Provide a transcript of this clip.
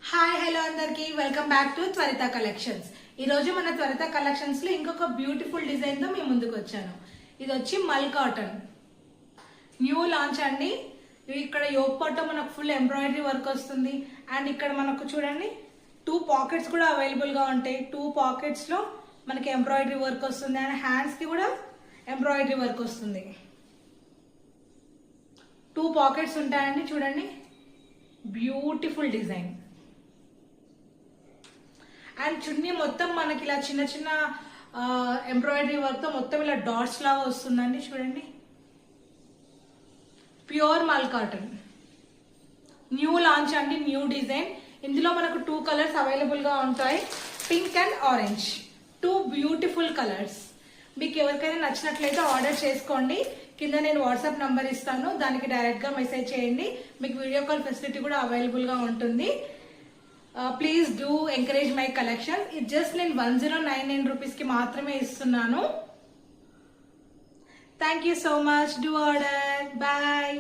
Hi hello అందరికి welcome back to త్వరిత collections. ఈరోజు మన త్వరిత కలెక్షన్స్ లో ఇంకొక బ్యూటిఫుల్ డిజైన్ తో మీ ముందుకు వచ్చాను. ఇది వచ్చి మల్ కాటన్ న్యూ లాంచ్ అండి. ఇక్కడ యోక్ పార్ట్ మనకు ఫుల్ ఎంబ్రాయిడరీ వర్క్ వస్తుంది. అండ్ ఇక్కడ మనకు చూడండి 2 పాకెట్స్ కూడా అవైలబుల్ గా ఉంటాయి. 2 పాకెట్స్ లో మనకి ఎంబ్రాయిడరీ వర్క్ వస్తుంది. అండ్ హ్యాండ్స్ కి కూడా ఎంబ్రాయిడరీ వర్క్ వస్తుంది. 2 పాకెట్స్ ఉంటాయండి. చూడండి బ్యూటిఫుల్ డిజైన్. అండ్ చున్నీ మొత్తం మనకి ఇలా చిన్న చిన్న ఎంబ్రాయిడరీ వర్క్ తో మొత్తం ఇలా డాట్స్ లాగా వస్తుందండి. చూడండి ప్యూర్ మల్ కాటన్ న్యూ లాంచ్ అండి, న్యూ డిజైన్. ఇందులో మనకు 2 కలర్స్ అవైలబుల్ గా ఉంటాయి, pink and orange. 2 beautiful colours. మీకు ఎవరికైనా నచ్చినట్లయితే ఆర్డర్ చేసుకోండి. కింద నేను వాట్సాప్ నంబర్ ఇస్తాను, దానికి డైరెక్ట్ గా మెసేజ్ చేయండి. మీకు వీడియో కాల్ ఫెసిలిటీ కూడా అవైలబుల్ గా ఉంటుంది. Please do encourage my collection. ఇది జస్ట్ నేను 1099 రూపీస్ కి మాత్రమే ఇస్తున్నాను. Thank you so much. Do order. Bye.